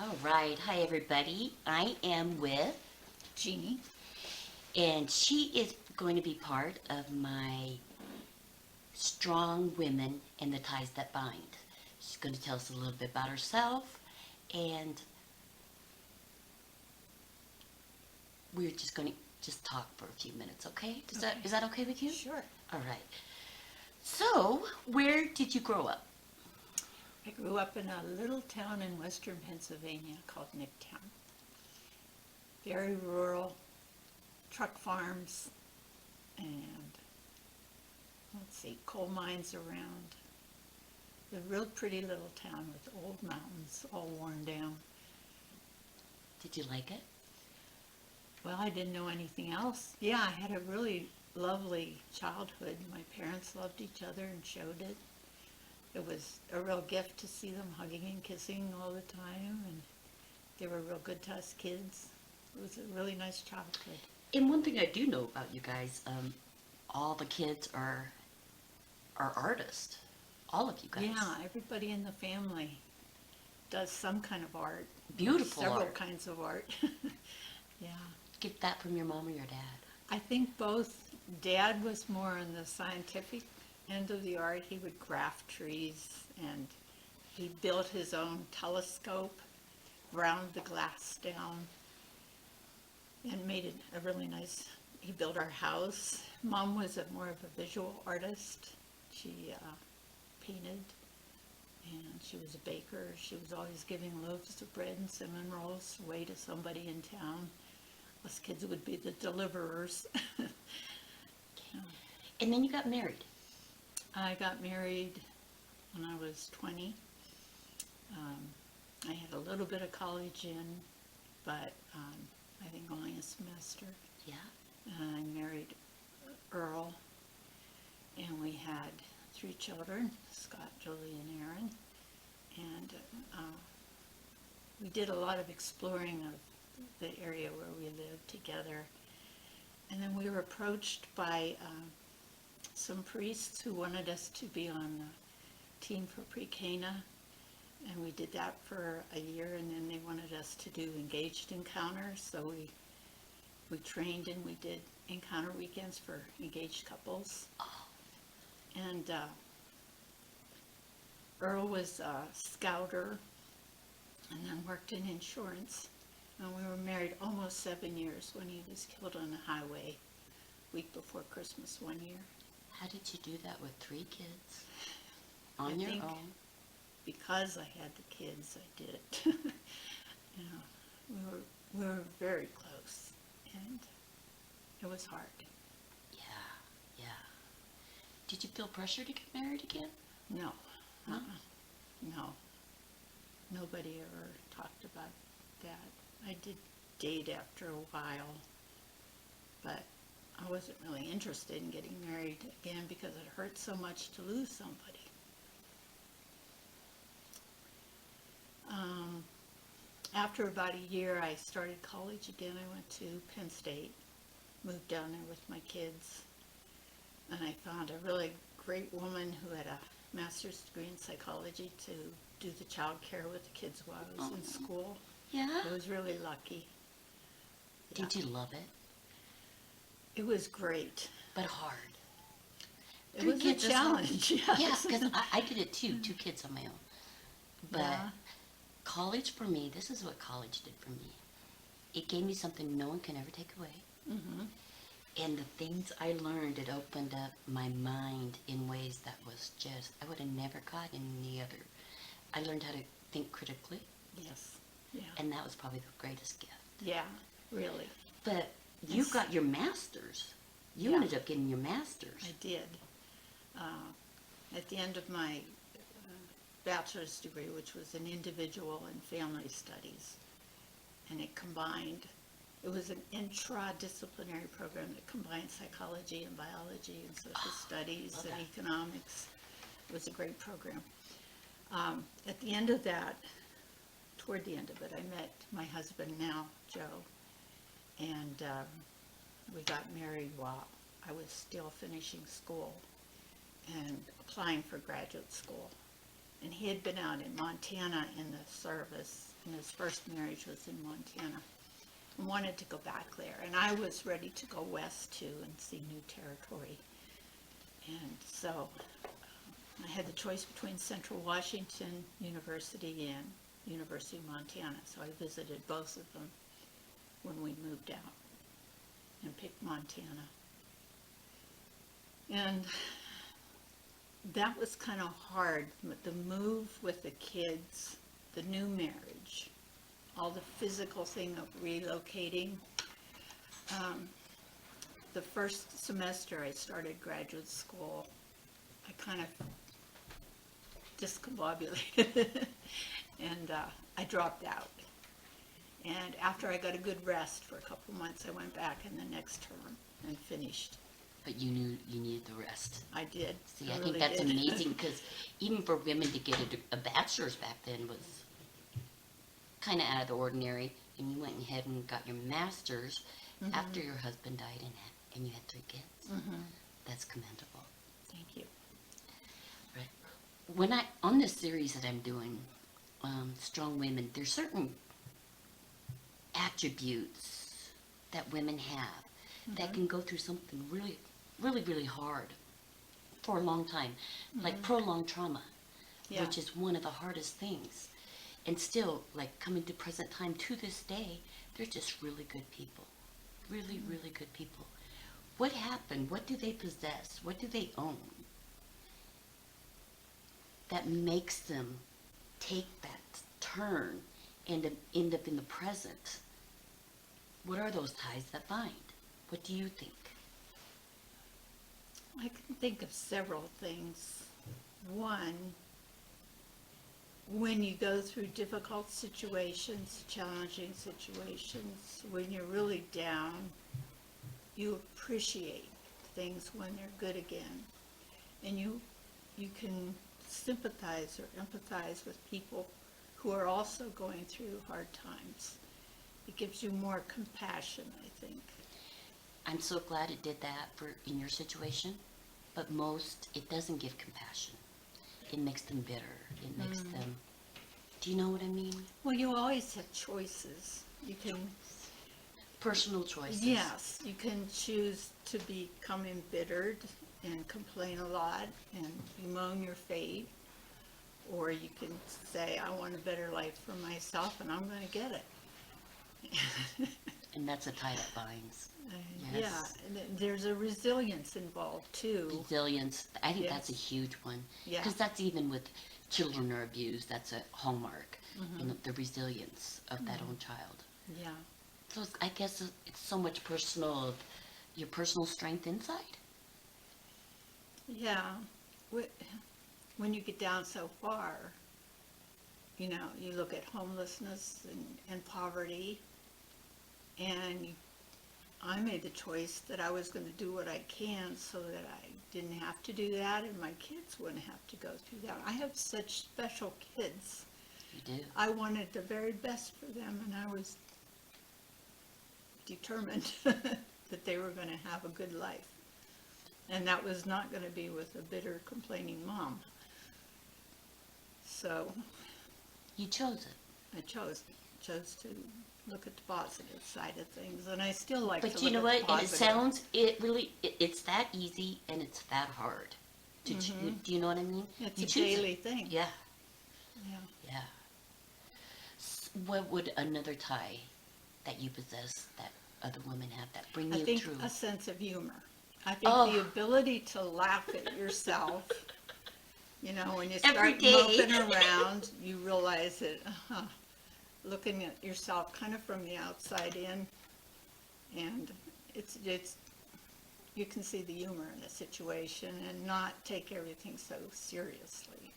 All right. Hi, everybody. I am with, Jeannie. and she is going to be part of my Strong Women and the Ties That Bind. She's going to tell us a little bit about herself, and we're just going to just talk for a few minutes, okay? Is that okay with you? Sure. All right. So, where did you grow up? I grew up in a little town in western Pennsylvania called Nicktown. Very rural, truck farms, and coal mines around. A real pretty little town with old mountains all worn down. Did you like it? Well, I didn't know anything else. Yeah, I had a really lovely childhood. My parents loved each other and showed it. It was a real gift to see them hugging and kissing all the time, and they were real good to us kids. It was a really nice childhood. And one thing I do know about you guys, all the kids are artists. All of you guys. Yeah, everybody in the family does some kind of art. Beautiful Several art. kinds of art. Yeah. Get that from your mom or your dad? I think both. Dad was more on the scientific end of the art. He would graft trees, and he built his own telescope, ground the glass down, and made it a really nice, he built our house. Mom was more of a visual artist. She painted, and she was a baker. She was always giving loaves of bread and cinnamon rolls away to somebody in town. Us kids would be the deliverers. Yeah. And then you got married. I got married when I was 20. I had a little bit of college in, but I think only a semester. Yeah. And I married Earl, and we had 3 children, Scott, Julie, and Aaron. And we did a lot of exploring of the area where we lived together. And then we were approached by some priests who wanted us to be on the team for Pre-Cana, and we did that for a year, and then they wanted us to do engaged encounters, so we trained and we did encounter weekends for engaged couples. Oh. And Earl was a scouter and then worked in insurance, and we were married almost 7 years when he was killed on the highway week before Christmas one year. How did you do that with 3 kids? On I your think own? Because I had the kids, I did it. We were very close, and it was hard. Yeah, yeah. Did you feel pressure to get married again? No, No? no. Nobody ever talked about that. I did date after a while, but I wasn't really interested in getting married again because it hurt so much to lose somebody. After about a year, I started college again. I went to Penn State, moved down there with my kids, and I found a really great woman who had a master's degree in psychology to do the child care with the kids while I was in school. Yeah. I was really lucky. Did you love it? It was great. But hard. It 3 was a kids is hard. challenge, yes. Yeah, because I did it too, 2 kids on my own. But Yeah. college for me, this is what college did for me. It gave me something no one can ever take away. Mm-hmm. And the things I learned, it opened up my mind in ways that was just, I would have never got in any other. I learned how to think critically, Yes. Yeah. and that was probably the greatest gift. Yeah, really. But you Yes. got your master's. You Yeah. ended up getting your master's. I did. At the end of my bachelor's degree, which was in individual and family studies, and it was an intradisciplinary program that combined psychology and biology and social studies love and that. economics. It was a great program. At the end of that, toward the end of it, I met my husband now, Joe, and we got married while I was still finishing school and applying for graduate school. And he had been out in Montana in the service, and his first marriage was in Montana. I wanted to go back there, and I was ready to go west too and see new territory. And so I had the choice between Central Washington University and University of Montana, so I visited both of them when we moved out and picked Montana. And that was kind of hard, the move with the kids, the new marriage, all the physical thing of relocating. The first semester I started graduate school, I kind of discombobulated and I dropped out. And after I got a good rest for a couple months, I went back in the next term and finished. But you knew you needed the rest. I did. See, I think really that's did. amazing because even for women to get a bachelor's back then was kind of out of the ordinary. And you went ahead and got your master's after your husband died and you had 3 kids. That's commendable. Thank you. Right. When on this series that I'm doing, Strong Women, there's certain attributes that women have that can go through something really, really, really hard for a long time, like prolonged trauma, which is one of the hardest things. And still, like coming to present time to this day, they're just really good people. Really, really good people. What happened? What do they possess? What do they own that makes them take that turn and end up in the present? What are those ties that bind? What do you think? I can think of several things. One, when you go through difficult situations, challenging situations, when you're really down, you appreciate things when they're good again. And you can sympathize or empathize with people who are also going through hard times. It gives you more compassion, I think. I'm so glad it did that in your situation, but most, it doesn't give compassion. It makes them bitter. It makes them, do you know what I mean? Well, you always have choices. You can, Personal choices. yes, you can choose to become embittered and complain a lot and bemoan your fate, or you can say, I want a better life for myself and I'm going to get it. And that's a tie that binds. Yeah, Yes. and there's a resilience involved too. Resilience, I think Yes. that's a huge one. Yeah. Because that's even with children are abused, that's a hallmark. You know, the resilience of that own child. Yeah. So I guess it's so much personal, your personal strength inside. Yeah. When you get down so far, you know, you look at homelessness and poverty, and I made the choice that I was going to do what I can so that I didn't have to do that and my kids wouldn't have to go through that. I have such special kids. You do. I wanted the very best for them, and I was determined that they were going to have a good life. And that was not going to be with a bitter, complaining mom. So You chose it. I chose to look at the positive side of things, and I still like to But look you know at the what? And it positive. sounds, it's that easy and it's that hard. Do you know what I mean? It's You a choose it. daily thing. Yeah, Yeah. yeah. What would another tie that you possess that other women have that bring I you think through? a sense of humor. I think Oh. the ability to laugh at yourself. You know, when you Every start day. moping around, you realize that looking at yourself kind of from the outside in, and it's you can see the humor in the situation and not take everything so seriously.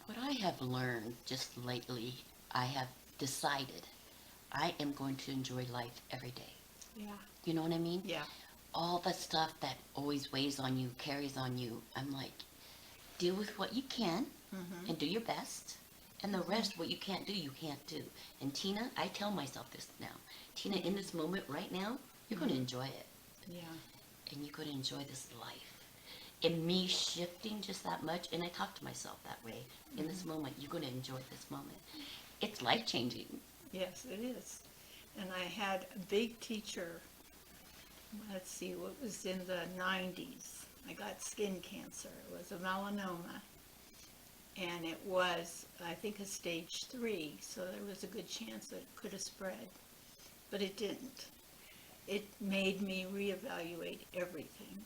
What I have learned just lately, I have decided I am going to enjoy life every day. Yeah. You know what I mean? Yeah. All the stuff that always weighs on you, carries on you, I'm like, deal with what you can and do your best. And the rest, what you can't do, you can't do. And Tina, I tell myself this now. Tina, in this moment right now, you're going to enjoy it. Yeah. And you're going to enjoy this life. And me shifting just that much, and I talk to myself that way, in this moment, you're going to enjoy this moment. It's life-changing. Yes, it is. And I had a big teacher, let's see, what was in the 90s. I got skin cancer. It was a melanoma. And it was, I think, a stage 3, so there was a good chance that it could have spread. But it didn't. It made me reevaluate everything.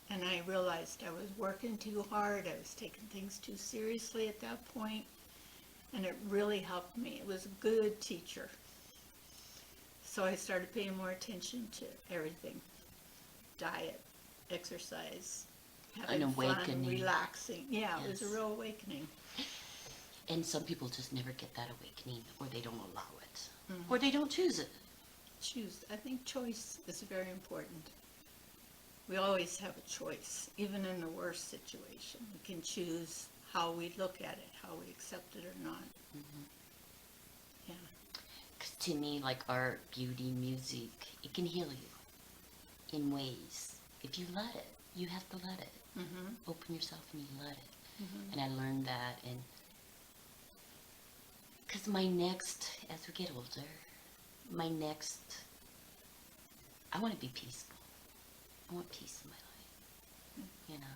And I realized I was working too hard. I was taking things too seriously at that point. And it really helped me. It was a good teacher. So I started paying more attention to everything. Diet, exercise, having An fun, awakening. relaxing. Yeah, it was a Yes. real awakening. And some people just never get that awakening, or they don't allow it, Mhm. or they don't choose it. Choose. I think choice is very important. We always have a choice, even in the worst situation. We can choose how we look at it, how we accept it or not. Mhm. Yeah. 'Cause to me, like art, beauty, music, it can heal you in ways. If you let it, you have to let it. Mm-hmm. Open yourself and you let it. Mm-hmm. And I learned that, and because my next, as we get older, my next, I want to be peaceful. I want peace in my life, you know,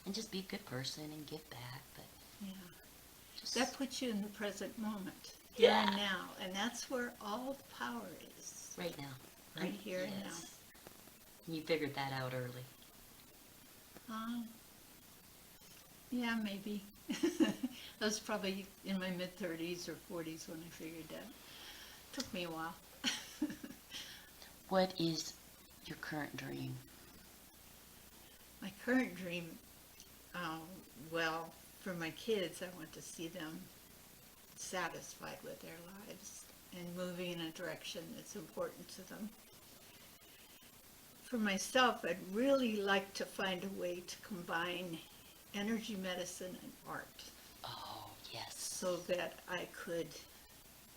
and just be a good person and give back, but Yeah. just That puts you in the present moment, here Yeah. and now. And that's where all the power is. right now. Right here and now. Yes. You figured that out early. Yeah, maybe. I was probably in my mid-30s or 40s when I figured that. Took me a while. What is your current dream? My current dream, uh, well, for my kids, I want to see them satisfied with their lives and moving in a direction that's important to them. For myself, I'd really like to find a way to combine energy medicine and art Oh, yes. so that I could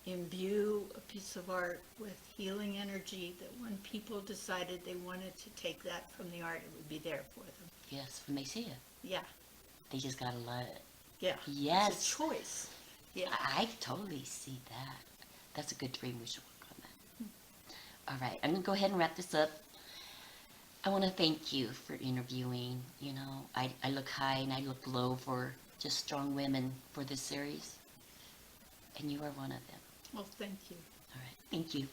imbue a piece of art with healing energy, that when people decided they wanted to take that from the art, it would be there for them. Yes, when they see it. Yeah, They just gotta let it. yeah. Yes. It's a choice. Yeah. I totally see that. That's a good dream. We should work on that. All right, I'm gonna go ahead and wrap this up. I want to thank you for interviewing. You know, I look high and I look low for just strong women for this series, and you are one of them. Well, thank you. All right, thank you.